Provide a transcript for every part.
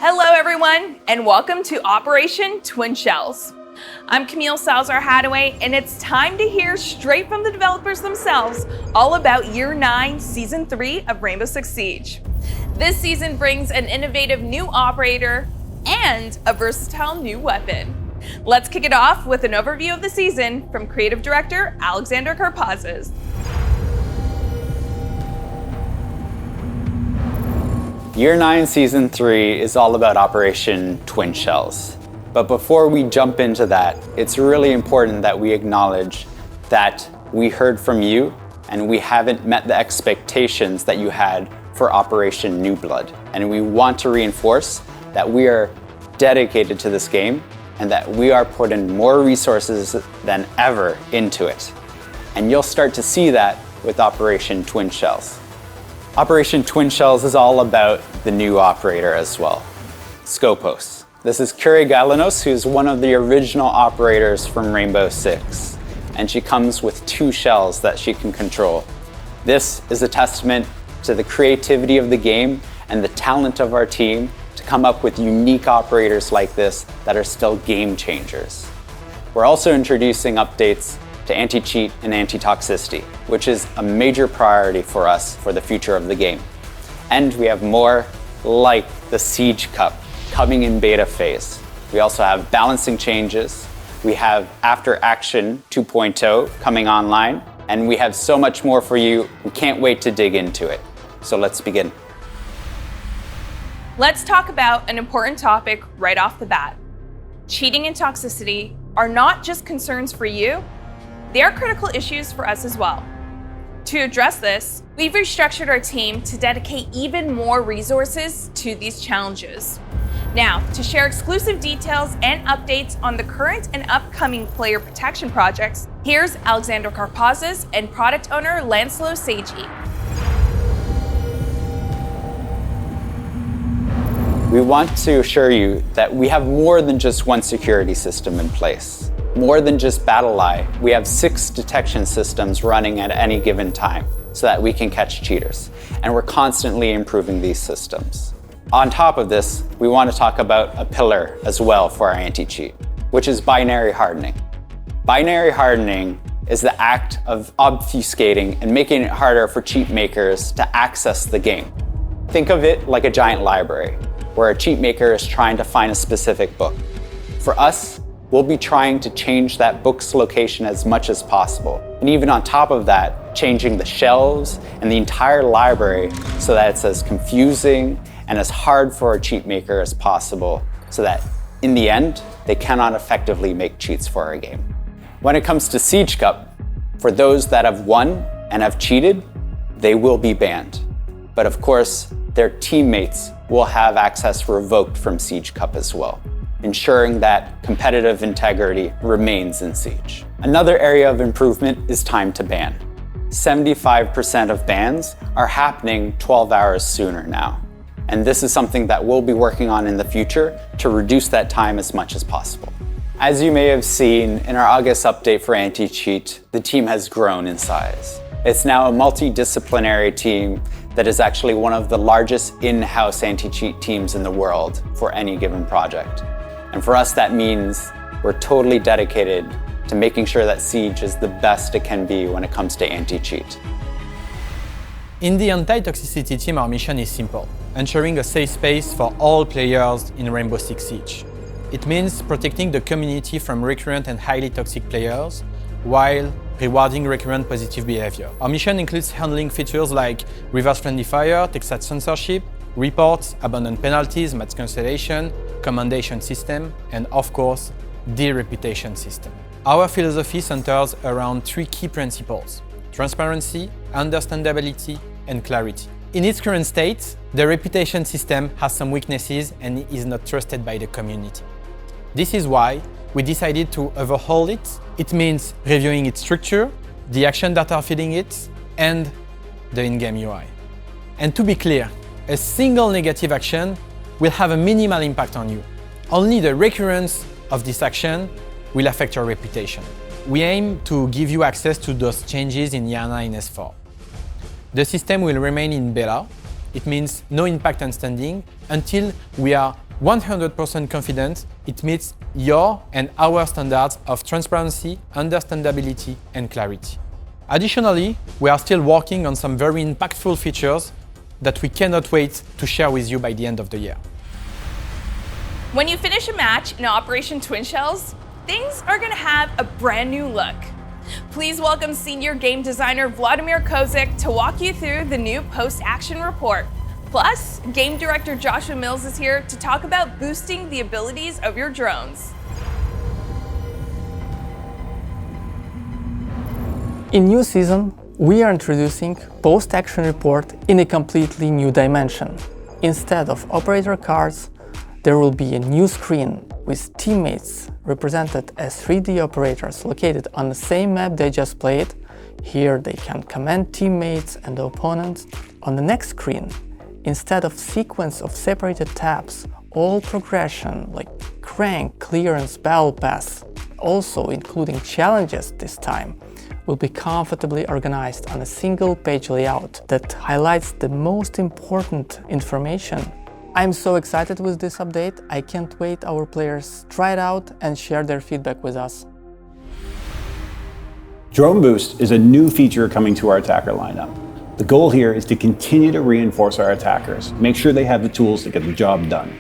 Hello everyone, and welcome to Operation Twin Shells. I'm Camille Salazar-Hadaway, and it's time to hear straight from the developers themselves all about Year 9, Season 3 of Rainbow Six Siege. This season brings an innovative new operator and a versatile new weapon. Let's kick it off with an overview of the season from Creative Director Alexander Karpazes. Year 9 Season 3 is all about Operation Twin Shells. But before we jump into that, it's really important that we acknowledge that we heard from you and we haven't met the expectations that you had for Operation New Blood. And we want to reinforce that we are dedicated to this game and that we are putting more resources than ever into it. And you'll start to see that with Operation Twin Shells. Operation Twin Shells is all about the new operator as well, Skopós. This is Kyrie Galanos, who's one of the original operators from Rainbow Six, and she comes with 2 shells that she can control. This is a testament to the creativity of the game and the talent of our team to come up with unique operators like this that are still game changers. We're also introducing updates to anti-cheat and anti-toxicity, which is a major priority for us for the future of the game. And we have more like the Siege Cup coming in beta phase. We also have balancing changes. We have After Action 2.0 coming online, and we have so much more for you. We can't wait to dig into it. So let's begin. Let's talk about an important topic right off the bat. Cheating and toxicity are not just concerns for you, they are critical issues for us as well. To address this, we've restructured our team to dedicate even more resources to these challenges. Now, to share exclusive details and updates on the current and upcoming player protection projects, here's Alexander Karpazes and product owner Lancelot Seiji. We want to assure you that we have more than just one security system in place. More than just BattleEye, we have 6 detection systems running at any given time so that we can catch cheaters. And we're constantly improving these systems. On top of this, we want to talk about a pillar as well for our anti-cheat, which is binary hardening. Binary hardening is the act of obfuscating and making it harder for cheat makers to access the game. Think of it like a giant library, where a cheat maker is trying to find a specific book. For us, we'll be trying to change that book's location as much as possible. And even on top of that, changing the shelves and the entire library so that it's as confusing and as hard for a cheat maker as possible, so that in the end, they cannot effectively make cheats for our game. When it comes to Siege Cup, for those that have won and have cheated, they will be banned. But of course, their teammates will have access revoked from Siege Cup as well, ensuring that competitive integrity remains in Siege. Another area of improvement is time to ban. 75% of bans are happening 12 hours sooner now. And this is something that we'll be working on in the future to reduce that time as much as possible. As you may have seen in our August update for anti-cheat, the team has grown in size. It's now a multidisciplinary team that is actually one of the largest in-house anti-cheat teams in the world for any given project. And for us, that means we're totally dedicated to making sure that Siege is the best it can be when it comes to anti-cheat. In the anti-toxicity team, our mission is simple: ensuring a safe space for all players in Rainbow Six Siege. It means protecting the community from recurrent and highly toxic players while rewarding recurrent positive behavior. Our mission includes handling features like reverse friendly fire, Texas censorship, reports, abandoned penalties, match cancellation, commendation system, and of course, the reputation system. Our philosophy centers around 3 key principles: transparency, understandability, and clarity. In its current state, the reputation system has some weaknesses and is not trusted by the community. This is why we decided to overhaul it. It means reviewing its structure, the actions that are feeding it, and the in-game UI. And to be clear, a single negative action will have a minimal impact on you. Only the recurrence of this action will affect your reputation. We aim to give you access to those changes in Year 9 S4. The system will remain in beta. It means no impact on standing until we are 100% confident it meets your and our standards of transparency, understandability, and clarity. Additionally, we are still working on some very impactful features that we cannot wait to share with you by the end of the year. When you finish a match in Operation Twin Shells, things are going to have a brand new look. Please welcome senior game designer Vladimir Kozik to walk you through the new post-action report. Plus, game director Joshua Mills is here to talk about boosting the abilities of your drones. In new season, we are introducing post-action report in a completely new dimension. Instead of operator cards, there will be a new screen with teammates represented as 3D operators located on the same map they just played. Here they can command teammates and the opponents. On the next screen, instead of sequence of separated tabs, all progression like rank, clearance, battle pass, also including challenges this time, will be comfortably organized on a single page layout that highlights the most important information. I'm so excited with this update. I can't wait our players try it out and share their feedback with us. Drone Boost is a new feature coming to our attacker lineup. The goal here is to continue to reinforce our attackers, make sure they have the tools to get the job done.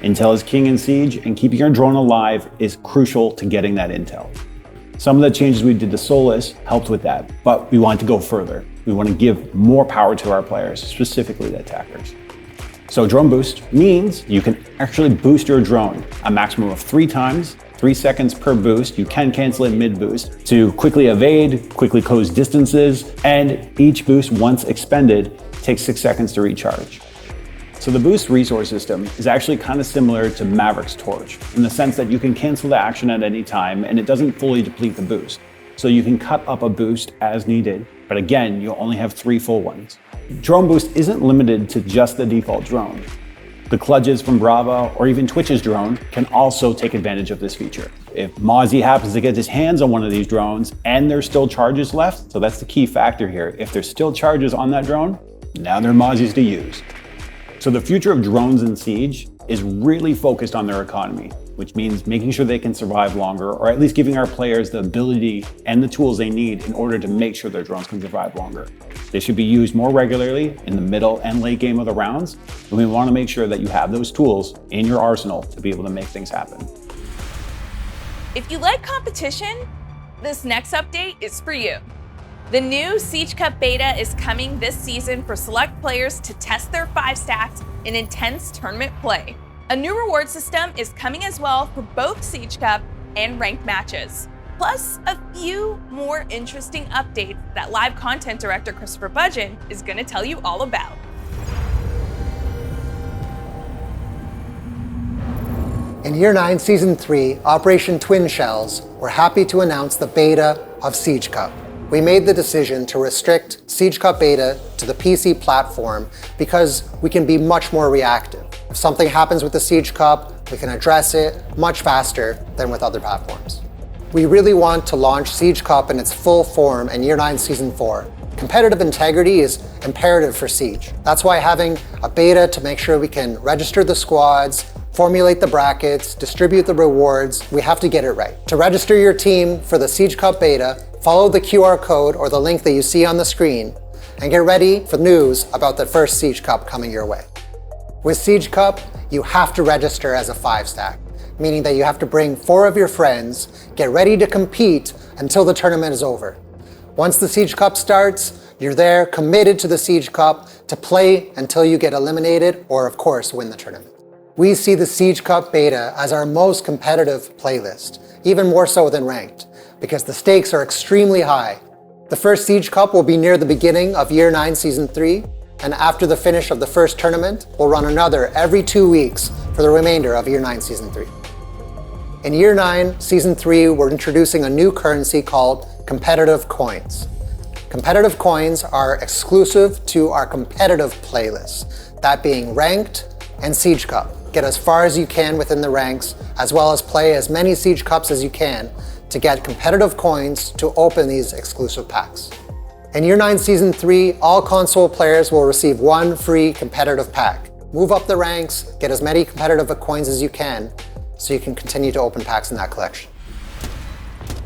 Intel is king in Siege, and keeping your drone alive is crucial to getting that intel. Some of the changes we did to Solis helped with that, but we want to go further. We want to give more power to our players, specifically the attackers. So Drone Boost means you can actually boost your drone a maximum of 3 times, 3 seconds per boost. You can cancel it mid-boost to quickly evade, quickly close distances, and each boost, once expended, takes 6 seconds to recharge. So the boost resource system is actually kind of similar to Maverick's Torch in the sense that you can cancel the action at any time and it doesn't fully deplete the boost. So you can cut up a boost as needed, but again, you'll only have 3 full ones. Drone Boost isn't limited to just the default drone. The Kludges from Brava or even Twitch's drone can also take advantage of this feature. If Mozzie happens to get his hands on one of these drones and there's still charges left, so that's the key factor here. If there's still charges on that drone, now they're Mozzie's to use. So the future of drones in Siege is really focused on their economy, which means making sure they can survive longer, or at least giving our players the ability and the tools they need in order to make sure their drones can survive longer. They should be used more regularly in the middle and late game of the rounds, and we want to make sure that you have those tools in your arsenal to be able to make things happen. If you like competition, this next update is for you. The new Siege Cup beta is coming this season for select players to test their 5 stacks in intense tournament play. A new reward system is coming as well for both Siege Cup and ranked matches. Plus, a few more interesting updates that live content director Christopher Budgeon is going to tell you all about. In Year 9, Season 3, Operation Twin Shells, we're happy to announce the beta of Siege Cup. We made the decision to restrict Siege Cup beta to the PC platform because we can be much more reactive. If something happens with the Siege Cup, we can address it much faster than with other platforms. We really want to launch Siege Cup in its full form in Year 9 Season 4. Competitive integrity is imperative for Siege. That's why having a beta to make sure we can register the squads, formulate the brackets, distribute the rewards, we have to get it right. To register your team for the Siege Cup beta, follow the QR code or the link that you see on the screen and get ready for news about the first Siege Cup coming your way. With Siege Cup, you have to register as a 5-stack, meaning that you have to bring 4 of your friends, get ready to compete until the tournament is over. Once the Siege Cup starts, you're there committed to the Siege Cup to play until you get eliminated or, of course, win the tournament. We see the Siege Cup beta as our most competitive playlist, even more so than ranked, because the stakes are extremely high. The first Siege Cup will be near the beginning of Year 9 Season 3, and after the finish of the first tournament, we'll run another every 2 weeks for the remainder of Year 9 Season 3. In Year 9 Season 3, we're introducing a new currency called competitive coins. Competitive coins are exclusive to our competitive playlist, that being ranked and Siege Cup. Get as far as you can within the ranks, as well as play as many Siege Cups as you can to get competitive coins to open these exclusive packs. In Year 9 Season 3, all console players will receive 1 free competitive pack. Move up the ranks, get as many competitive coins as you can, so you can continue to open packs in that collection.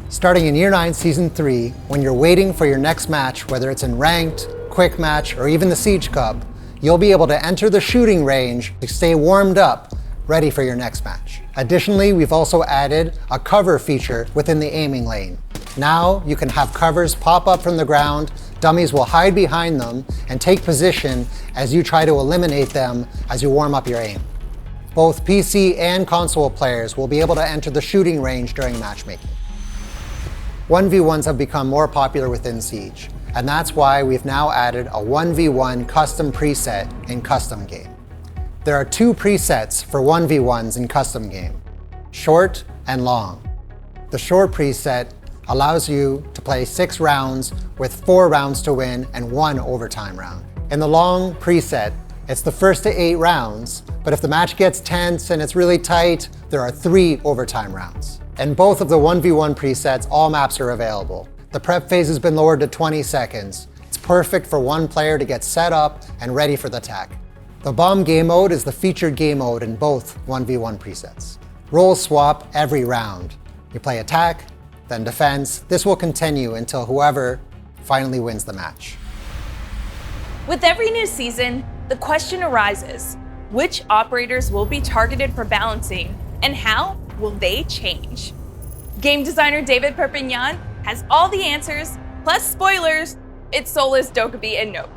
Starting in Year 9 Season 3, when you're waiting for your next match, whether it's in Ranked, Quick Match, or even the Siege Cup, you'll be able to enter the shooting range to stay warmed up, ready for your next match. Additionally, we've also added a cover feature within the aiming lane. Now you can have covers pop up from the ground, dummies will hide behind them and take position as you try to eliminate them as you warm up your aim. Both PC and console players will be able to enter the shooting range during matchmaking. 1v1s have become more popular within Siege, and that's why we've now added a 1v1 custom preset in Custom Game. There are two presets for 1v1s in Custom Game, short and long. The short preset allows you to play 6 rounds with 4 rounds to win and 1 overtime round. In the long preset, it's the first to 8 rounds, but if the match gets tense and it's really tight, there are 3 overtime rounds. In both of the 1v1 presets, all maps are available. The prep phase has been lowered to 20 seconds. It's perfect for one player to get set up and ready for the attack. The Bomb Game Mode is the featured game mode in both 1v1 presets. Roles swap every round. You play attack, then defense. This will continue until whoever finally wins the match. With every new season, the question arises, which operators will be targeted for balancing and how will they change? Game designer David Perpignan has all the answers, plus spoilers. It's Solis, Dokkaebi, and Nook.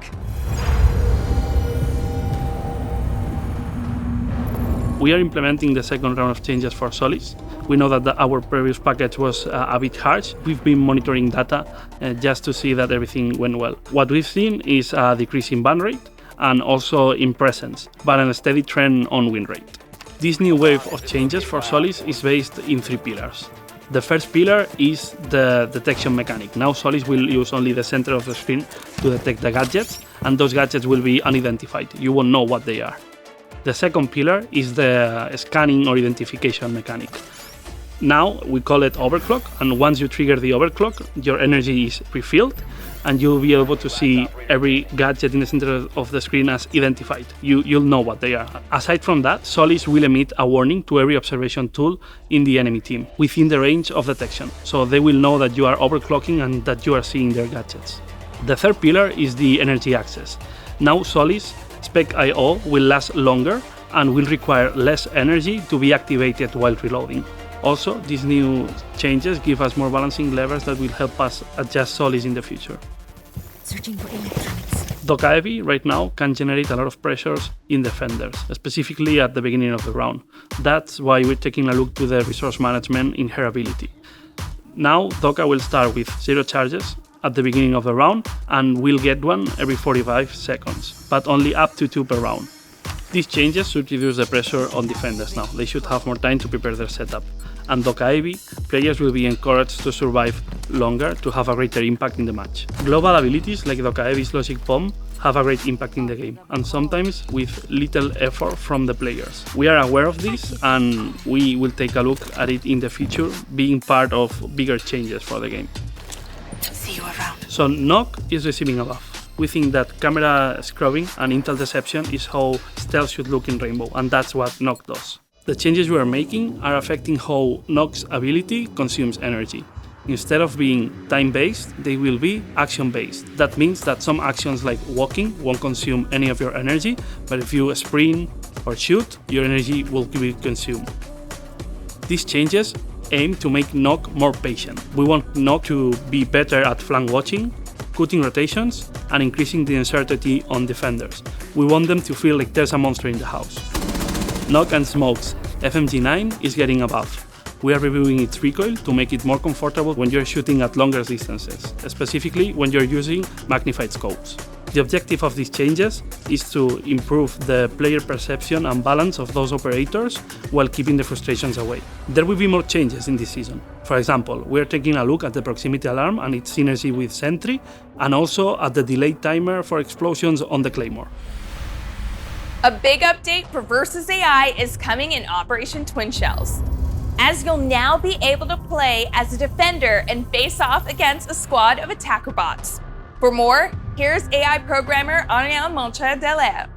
We are implementing the second round of changes for Solis. We know that our previous package was a bit harsh. We've been monitoring data just to see that everything went well. What we've seen is a decrease in ban rate and also in presence, but a steady trend on win rate. This new wave of changes for Solis is based in 3 pillars. The first pillar is the detection mechanic. Now Solis will use only the center of the screen to detect the gadgets, and those gadgets will be unidentified. You won't know what they are. The second pillar is the scanning or identification mechanic. Now we call it overclock, and once you trigger the overclock, your energy is pre-filled, and you'll be able to see every gadget in the center of the screen as identified. You'll know what they are. Aside from that, Solis will emit a warning to every observation tool in the enemy team within the range of detection, so they will know that you are overclocking and that you are seeing their gadgets. The third pillar is the energy access. Now Solis Spec I/O will last longer and will require less energy to be activated while reloading. Also, these new changes give us more balancing levers that will help us adjust Solis in the future. Searching for electronics. Dokkaebi right now can generate a lot of pressures in defenders, specifically at the beginning of the round. That's why we're taking a look to the resource management in her ability. Now, Dokka will start with 0 charges at the beginning of the round and will get one every 45 seconds, but only up to 2 per round. These changes should reduce the pressure on defenders now. They should have more time to prepare their setup. And Dokkaebi, players will be encouraged to survive longer to have a greater impact in the match. Global abilities like Dokkaebi's Logic Bomb have a great impact in the game, and sometimes with little effort from the players. We are aware of this, and we will take a look at it in the future, being part of bigger changes for the game. See you around. So Nock is receiving a buff. We think that camera scrubbing and intel deception is how stealth should look in Rainbow, and that's what Nock does. The changes we are making are affecting how Nock's ability consumes energy. Instead of being time-based, they will be action-based. That means that some actions like walking won't consume any of your energy, but if you sprint or shoot, your energy will be consumed. These changes aim to make Nock more patient. We want Nock to be better at flank watching, cutting rotations, and increasing the uncertainty on defenders. We want them to feel like there's a monster in the house. Nock and Smoke's FMG9 is getting a buff. We are reviewing its recoil to make it more comfortable when you're shooting at longer distances, specifically when you're using magnified scopes. The objective of these changes is to improve the player perception and balance of those operators while keeping the frustrations away. There will be more changes in this season. For example, we are taking a look at the proximity alarm and its synergy with Sentry, and also at the delayed timer for explosions on the Claymore. A big update for Versus AI is coming in Operation Twin Shells, as you'll now be able to play as a defender and face off against a squad of attacker bots. For more, here's AI programmer Ariane Moncha-Delaire.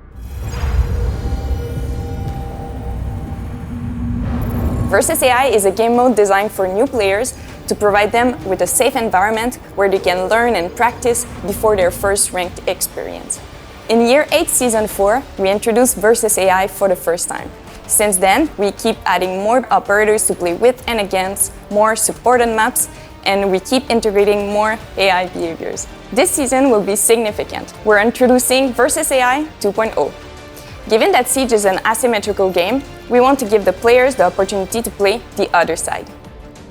Versus AI is a game mode designed for new players to provide them with a safe environment where they can learn and practice before their first ranked experience. In Year 8, Season 4, we introduced Versus AI for the first time. Since then, we keep adding more operators to play with and against, more supported maps, and we keep integrating more AI behaviors. This season will be significant. We're introducing Versus AI 2.0. Given that Siege is an asymmetrical game, we want to give the players the opportunity to play the other side.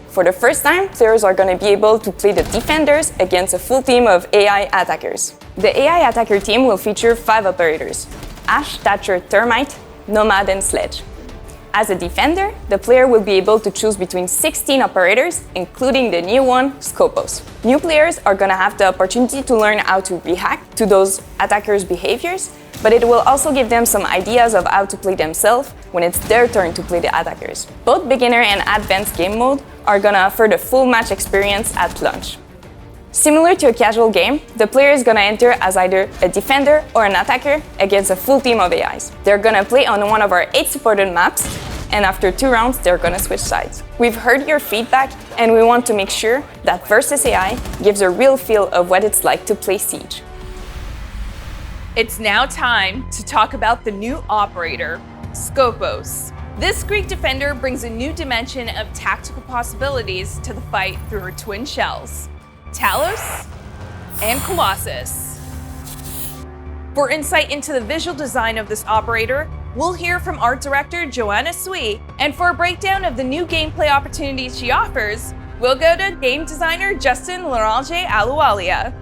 For the first time, players are going to be able to play the defenders against a full team of AI attackers. The AI attacker team will feature 5 operators: Ash, Thatcher, Termite, Nomad, and Sledge. As a defender, the player will be able to choose between 16 operators, including the new one, Skopós. New players are going to have the opportunity to learn how to react to those attackers' behaviors, but it will also give them some ideas of how to play themselves when it's their turn to play the attackers. Both beginner and advanced game mode are going to offer the full match experience at launch. Similar to a casual game, the player is going to enter as either a defender or an attacker against a full team of AIs. They're going to play on one of our 8 supported maps, and after 2 rounds, they're going to switch sides. We've heard your feedback, and we want to make sure that Versus AI gives a real feel of what it's like to play Siege. It's now time to talk about the new operator, Skopós. This Greek defender brings a new dimension of tactical possibilities to the fight through her twin shells, Talos and Colossus. For insight into the visual design of this operator, we'll hear from art director Joanna Sui, and for a breakdown of the new gameplay opportunities she offers, we'll go to game designer Justin Larange Aluwalia.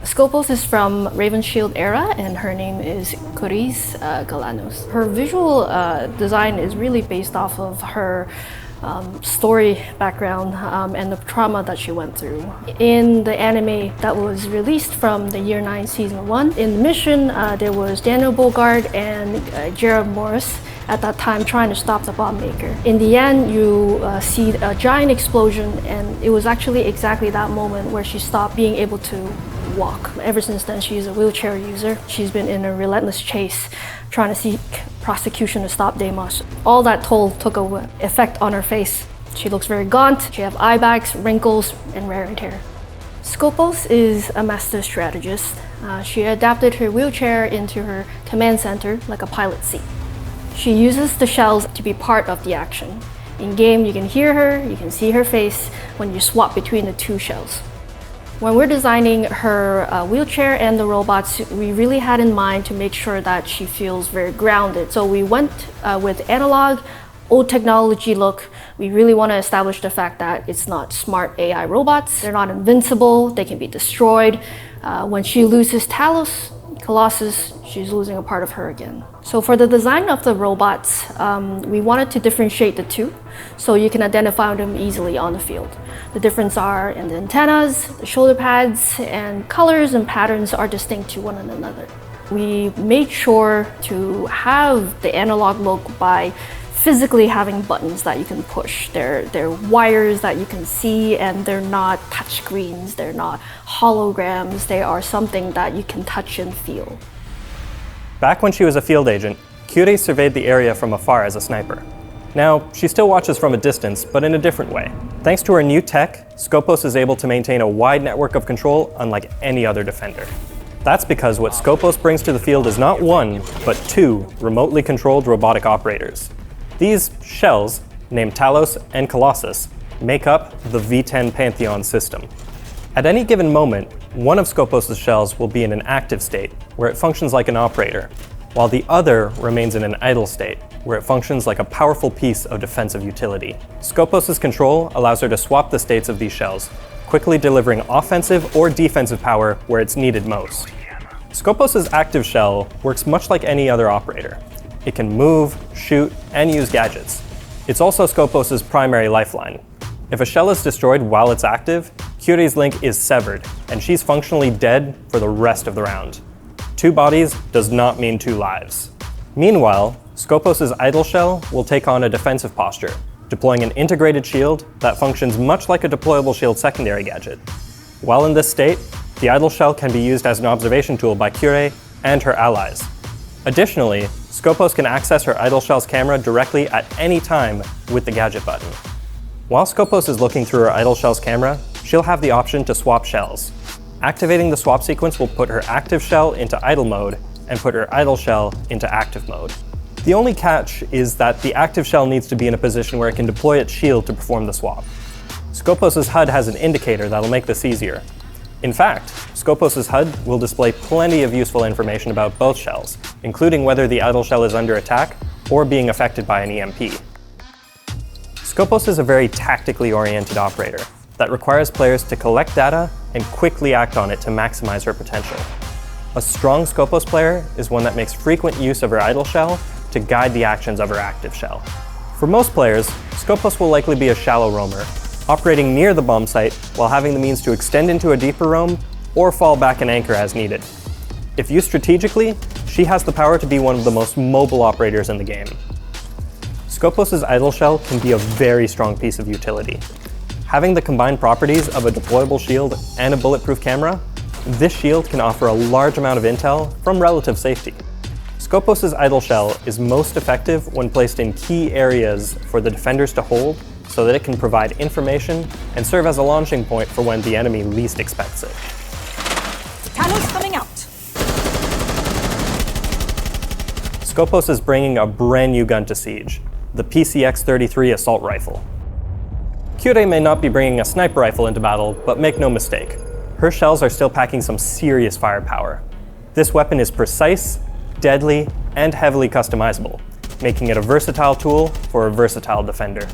Skopós is from Raven Shield era, and her name is Kouris Galanos. Her visual design is really based off of her story background and the trauma that she went through. In the anime that was released from the Year 9 Season 1, in the mission there was Daniel Bogard and Jared Morris at that time trying to stop the bomb maker. In the end, you see a giant explosion, and it was actually exactly that moment where she stopped being able to walk. Ever since then, she's a wheelchair user. She's been in a relentless chase trying to seek prosecution to stop Deimos. All that toll took an effect on her face. She looks very gaunt, she has eye bags, wrinkles, and ragged hair. Skopós is a master strategist. She adapted her wheelchair into her command center like a pilot seat. She uses the shells to be part of the action. In game, you can hear her, you can see her face when you swap between the 2 shells. When we're designing her wheelchair and the robots, we really had in mind to make sure that she feels very grounded. So we went with analog, old technology look. We really want to establish the fact that it's not smart AI robots. They're not invincible, they can be destroyed. When she loses Talos, Colossus, she's losing a part of her again. So for the design of the robots, we wanted to differentiate the 2 so you can identify them easily on the field. The difference are in the antennas, the shoulder pads, and colors and patterns are distinct to one another. We made sure to have the analog look by physically having buttons that you can push. They're wires that you can see, and they're not touch screens, they're not holograms, they are something that you can touch and feel. Back when she was a field agent, Kyurei surveyed the area from afar as a sniper. Now, she still watches from a distance, but in a different way. Thanks to her new tech, Skopós is able to maintain a wide network of control unlike any other defender. That's because what Skopós brings to the field is not 1, but 2 remotely controlled robotic operators. These shells, named Talos and Colossus, make up the V10 Pantheon system. At any given moment, one of Skopós' shells will be in an active state, where it functions like an operator, while the other remains in an idle state, where it functions like a powerful piece of defensive utility. Skopós' control allows her to swap the states of these shells, quickly delivering offensive or defensive power where it's needed most. Skopós' active shell works much like any other operator. It can move, shoot, and use gadgets. It's also Skopós' primary lifeline. If a shell is destroyed while it's active, Kyurei's link is severed, and she's functionally dead for the rest of the round. 2 bodies does not mean 2 lives. Meanwhile, Skopós' idle shell will take on a defensive posture, deploying an integrated shield that functions much like a deployable shield secondary gadget. While in this state, the idle shell can be used as an observation tool by Kyurei and her allies. Additionally, Skopós can access her idle shell's camera directly at any time with the gadget button. While Skopós is looking through her idle shell's camera, she'll have the option to swap shells. Activating the swap sequence will put her active shell into idle mode and put her idle shell into active mode. The only catch is that the active shell needs to be in a position where it can deploy its shield to perform the swap. Skopós' HUD has an indicator that'll make this easier. In fact, Skopós' HUD will display plenty of useful information about both shells, including whether the idle shell is under attack or being affected by an EMP. Skopós is a very tactically oriented operator that requires players to collect data and quickly act on it to maximize her potential. A strong Skopós player is one that makes frequent use of her idle shell to guide the actions of her active shell. For most players, Skopós will likely be a shallow roamer, operating near the bomb site while having the means to extend into a deeper roam or fall back and anchor as needed. If used strategically, she has the power to be one of the most mobile operators in the game. Skopós' idle shell can be a very strong piece of utility. Having the combined properties of a deployable shield and a bulletproof camera, this shield can offer a large amount of intel from relative safety. Skopós' idle shell is most effective when placed in key areas for the defenders to hold so that it can provide information and serve as a launching point for when the enemy least expects it. Talos coming out. Skopós is bringing a brand new gun to Siege, the PCX-33 assault rifle. Kyurei may not be bringing a sniper rifle into battle, but make no mistake, her shells are still packing some serious firepower. This weapon is precise, deadly, and heavily customizable, making it a versatile tool for a versatile defender.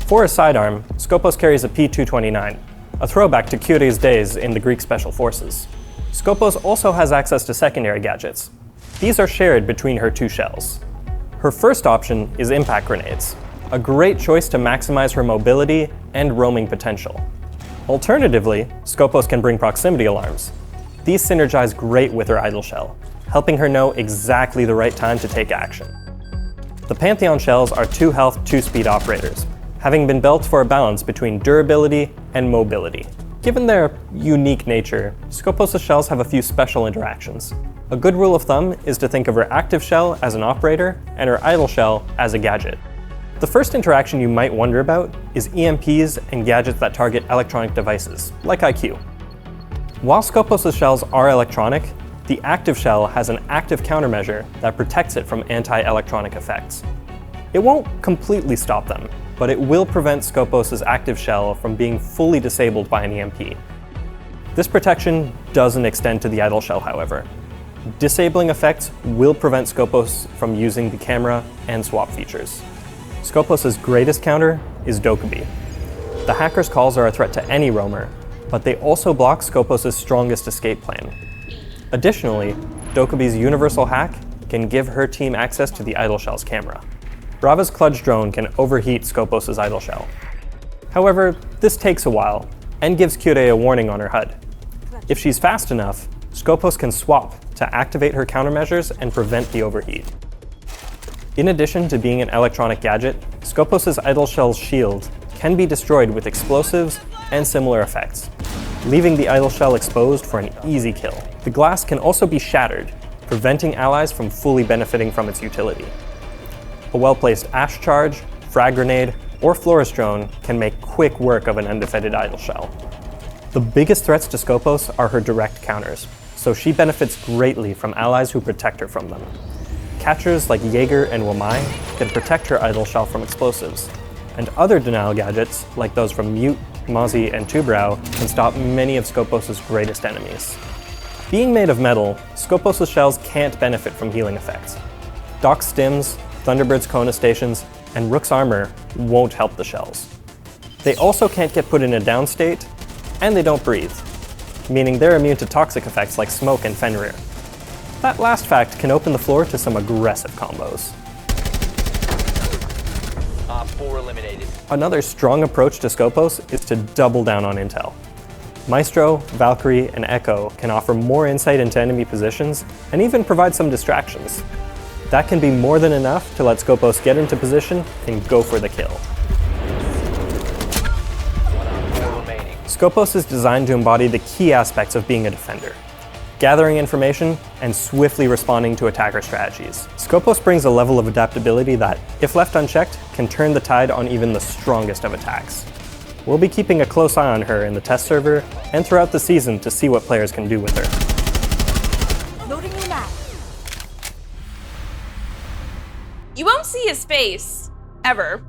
For a sidearm, Skopós carries a P229, a throwback to Kyurei's days in the Greek Special Forces. Skopós also has access to secondary gadgets. These are shared between her 2 shells. Her first option is impact grenades, a great choice to maximize her mobility and roaming potential. Alternatively, Skopós can bring proximity alarms. These synergize great with her idle shell, helping her know exactly the right time to take action. The Pantheon shells are 2 health, 2 speed operators, having been built for a balance between durability and mobility. Given their unique nature, Skopós' shells have a few special interactions. A good rule of thumb is to think of her active shell as an operator and her idle shell as a gadget. The first interaction you might wonder about is EMPs and gadgets that target electronic devices, like IQ. While Skopós' shells are electronic, the active shell has an active countermeasure that protects it from anti-electronic effects. It won't completely stop them, but it will prevent Skopós' active shell from being fully disabled by an EMP. This protection doesn't extend to the idle shell, however. Disabling effects will prevent Skopós from using the camera and swap features. Skopós' greatest counter is Dokkaebi. The hacker's calls are a threat to any roamer, but they also block Skopós' strongest escape plan. Additionally, Dokkaebi's universal hack can give her team access to the idle shell's camera. Brava's Kludge drone can overheat Skopós' idle shell. However, this takes a while, and gives Kyurei a warning on her HUD. If she's fast enough, Skopós can swap to activate her countermeasures and prevent the overheat. In addition to being an electronic gadget, Skopós' idle shell's shield can be destroyed with explosives and similar effects, leaving the idle shell exposed for an easy kill. The glass can also be shattered, preventing allies from fully benefiting from its utility. A well-placed ash charge, frag grenade, or Flores drone can make quick work of an undefended idle shell. The biggest threats to Skopós are her direct counters, so she benefits greatly from allies who protect her from them. Catchers like Jaeger and Wamai can protect her idle shell from explosives, and other denial gadgets, like those from Mute, Mozzie, and Tubrau, can stop many of Skopós' greatest enemies. Being made of metal, Skopós' shells can't benefit from healing effects. Doc's stims, Thunderbird's Kona stations, and Rook's armor won't help the shells. They also can't get put in a down state, and they don't breathe, meaning they're immune to toxic effects like smoke and Fenrir. That last fact can open the floor to some aggressive combos. Op 4 eliminated. Another strong approach to Skopós is to double down on intel. Maestro, Valkyrie, and Echo can offer more insight into enemy positions and even provide some distractions. That can be more than enough to let Skopós get into position and go for the kill. Skopós is designed to embody the key aspects of being a defender: gathering information and swiftly responding to attacker strategies. Skopós brings a level of adaptability that, if left unchecked, can turn the tide on even the strongest of attacks. We'll be keeping a close eye on her in the test server and throughout the season to see what players can do with her. Loading new map. You won't see his face, ever,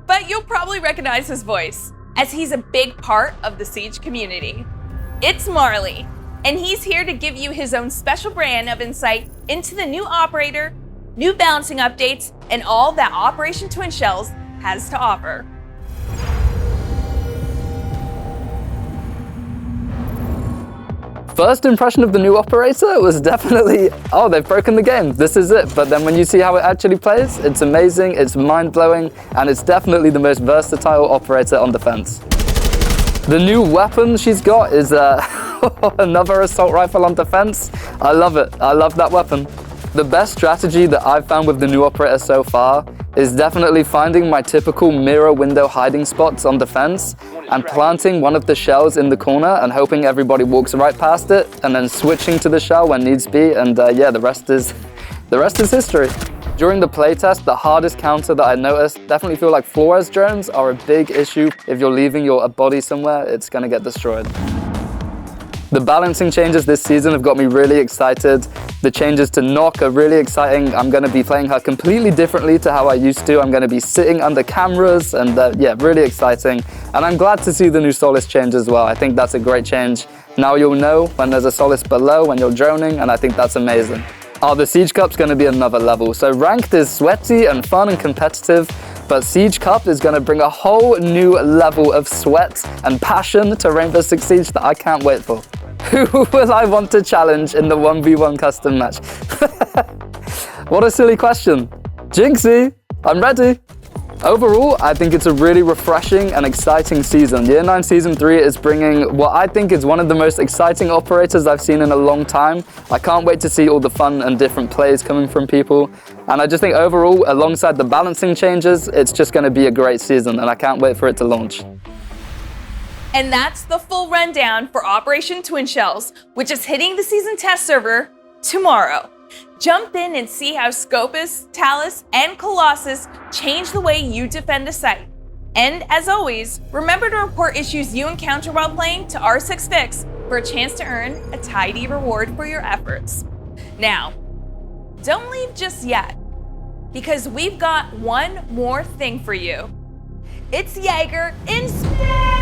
but you'll probably recognize his voice, as he's a big part of the Siege community. It's Marley, and he's here to give you his own special brand of insight into the new operator, new balancing updates, and all that Operation Twin Shells has to offer. First impression of the new operator was definitely, oh, they've broken the game, this is it. But then when you see how it actually plays, it's amazing, it's mind-blowing, and it's definitely the most versatile operator on defense. The new weapon she's got is another assault rifle on defense. I love it, I love that weapon. The best strategy that I've found with the new operator so far is definitely finding my typical mirror window hiding spots on defense and planting one of the shells in the corner and hoping everybody walks right past it, and then switching to the shell when needs be, and yeah, the rest is history. During the playtest, the hardest counter that I noticed, definitely feel like Flores drones are a big issue. If you're leaving your body somewhere, it's gonna get destroyed. The balancing changes this season have got me really excited. The changes to Knock are really exciting. I'm going to be playing her completely differently to how I used to. I'm going to be sitting under cameras, and yeah, really exciting. And I'm glad to see the new Solis change as well. I think that's a great change. Now you'll know when there's a Solis below when you're droning, and I think that's amazing. Oh, the Siege Cup's going to be another level. So ranked is sweaty and fun and competitive, but Siege Cup is going to bring a whole new level of sweat and passion to Rainbow Six Siege that I can't wait for. Who will I want to challenge in the 1v1 custom match? What a silly question. Jinxie, I'm ready. Overall, I think it's a really refreshing and exciting season. Year 9 Season 3 is bringing what I think is one of the most exciting operators I've seen in a long time. I can't wait to see all the fun and different plays coming from people. And I just think overall, alongside the balancing changes, it's just going to be a great season, and I can't wait for it to launch. And that's the full rundown for Operation Twin Shells, which is hitting the season test server tomorrow. Jump in and see how Skopós, Talus, and Colossus change the way you defend a site. And as always, remember to report issues you encounter while playing to R6Fix for a chance to earn a tidy reward for your efforts. Now, don't leave just yet, because we've got one more thing for you. It's Jaeger in space!